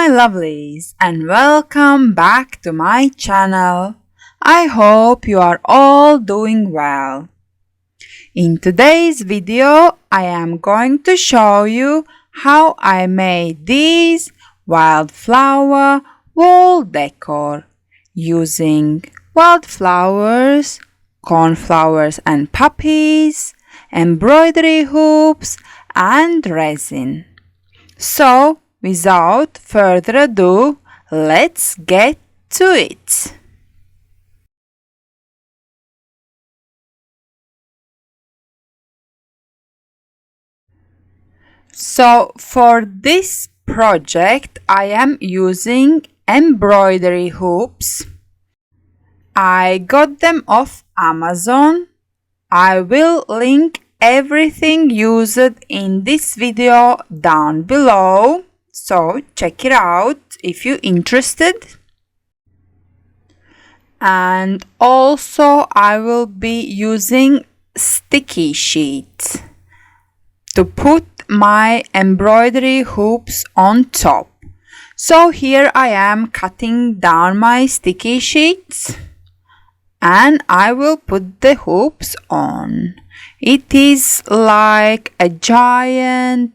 my lovelies, and welcome back to my channel. I hope you are all doing well. In today's video, I am going to show you how I made these wildflower wall decor using wildflowers, cornflowers and poppies, embroidery hoops and resin. So, without further ado, let's get to it. So, for this project, I am using embroidery hoops. I got them off Amazon. I will link everything used in this video down below, so check it out if you're interested. And also I will be using sticky sheets to put my embroidery hoops on top. So here I am cutting down my sticky sheets and I will put the hoops on. It is like a giant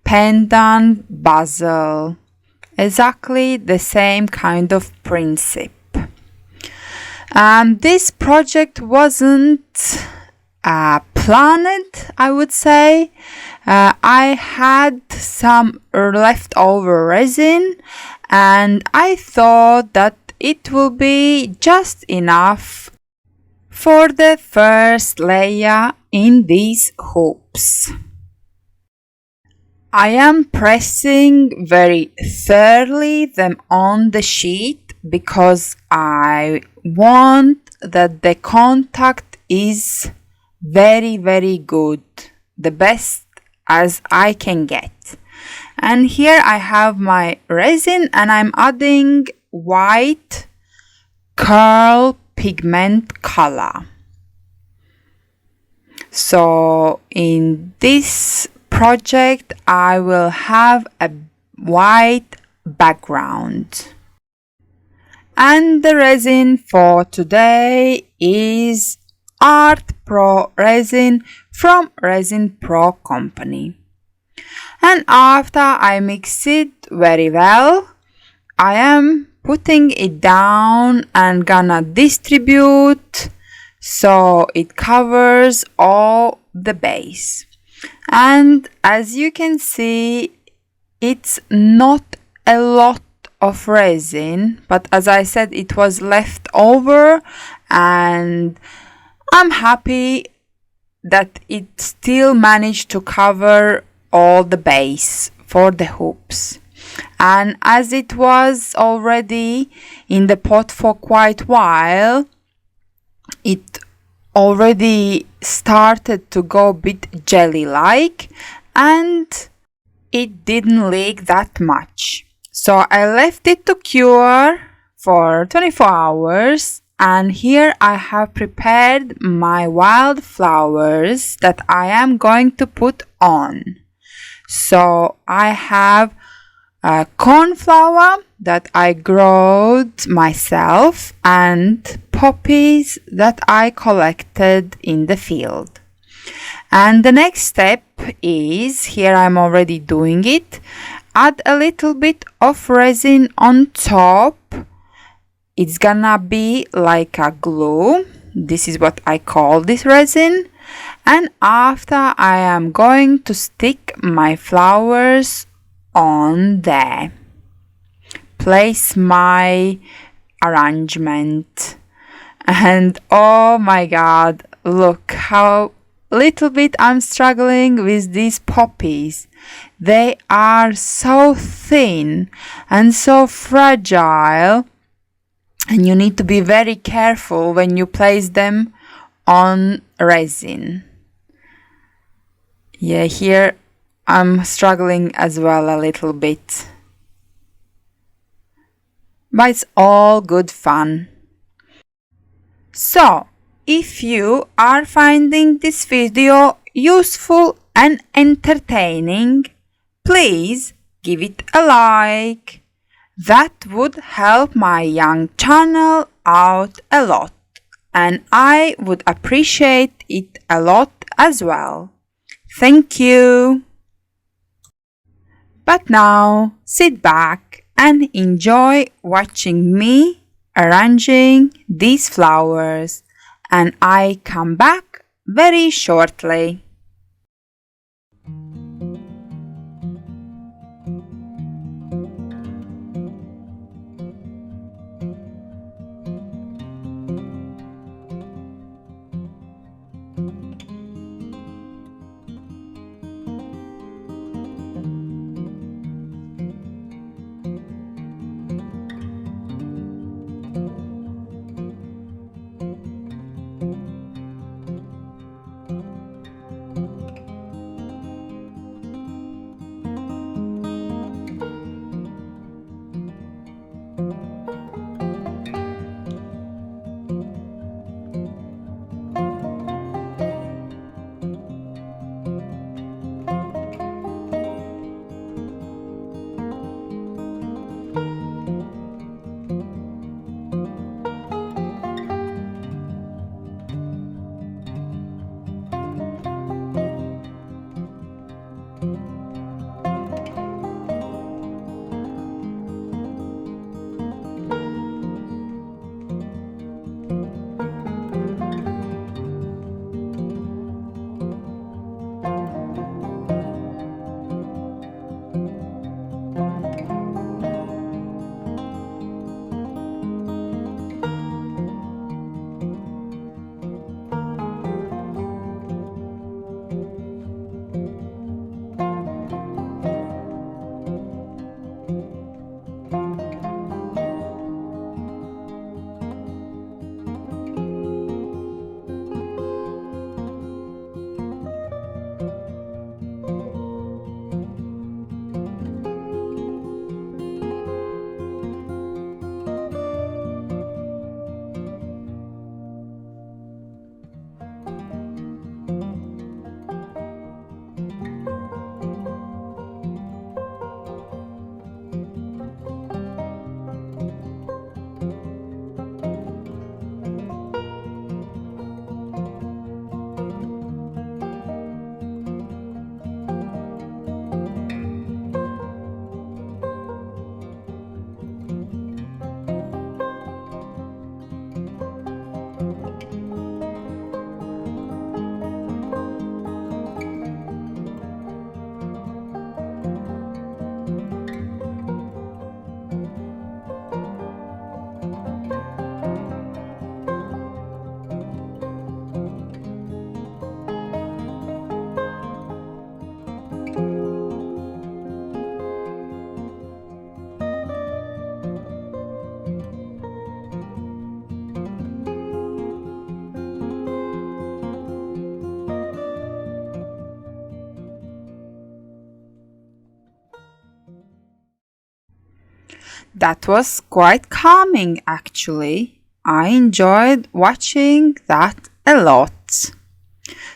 pendant bezel, exactly the same kind of principle. This project wasn't planned, I would say. I had some leftover resin and I thought that it will be just enough for the first layer in these hoops. I am pressing very thoroughly them on the sheet because I want that the contact is very good, the best as I can get. And here I have my resin and I'm adding white curl pigment color. So in this project I will have a white background. And the resin for today is Art Pro resin from Resin Pro company. And after I mix it very well, I am putting it down and gonna distribute so it covers all the base. And as you can see, it's not a lot of resin, but as I said, it was left over and I'm happy that it still managed to cover all the base for the hoops. And as it was already in the pot for quite a while, it already started to go a bit jelly-like and it didn't leak that much. So I left it to cure for 24 hours. And here I have prepared my wildflowers that I am going to put on. So I have a cornflower that I growed myself and poppies that I collected in the field. And the next step is, here I'm already doing it, add a little bit of resin on top. It's gonna be like a glue. This is what I call this resin. And after I am going to stick my flowers on there. Place my arrangement. And oh my god, look how little bit I'm struggling with these poppies. They are so thin and so fragile. And you need to be very careful when you place them on resin. Yeah, here I'm struggling as well a little bit. But it's all good fun. So, if you are finding this video useful and entertaining, please give it a like. That would help my young channel out a lot, and I would appreciate it a lot as well. Thank you. But now sit back and enjoy watching me arranging these flowers, and I come back very shortly. That was quite calming actually. I enjoyed watching that a lot.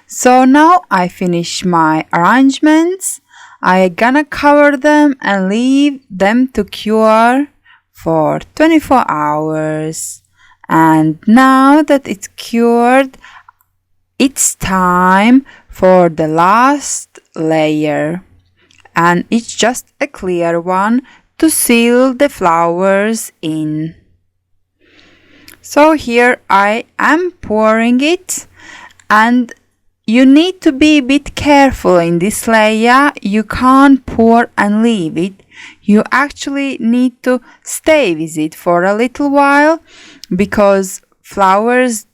So now I finish my arrangements. I gonna cover them and leave them to cure for 24 hours. And now that it's cured, it's time for the last layer. And it's just a clear one to seal the flowers in. So here I am pouring it, and you need to be a bit careful in this layer. You can't pour and leave it. You actually need to stay with it for a little while because flowers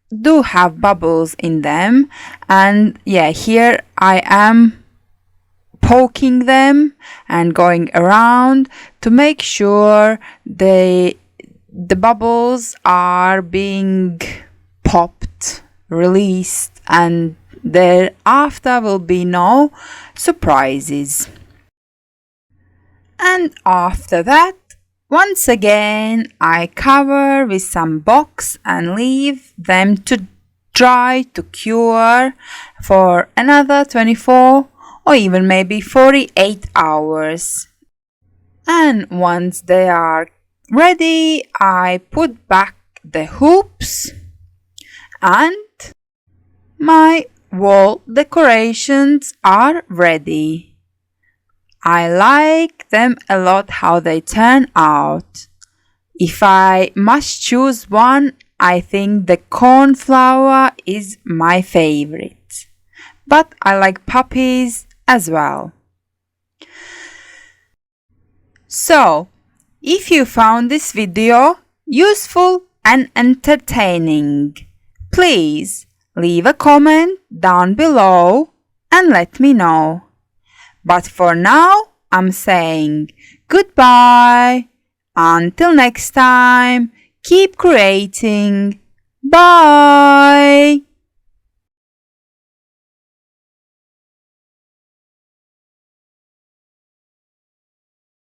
do have bubbles in them. And yeah, here I am poking them and going around to make sure the bubbles are being popped, released, and thereafter will be no surprises. And after that, once again I cover with some box and leave them to dry, to cure for another 24 or even maybe 48 hours. And once they are ready, I put back the hoops and my wall decorations are ready. I like them a lot how they turn out. If I must choose one, I think the cornflower is my favorite. But I like poppies as well. So, if you found this video useful and entertaining, please leave a comment down below and let me know. But for now, I'm saying goodbye. Until next time, keep creating. Bye!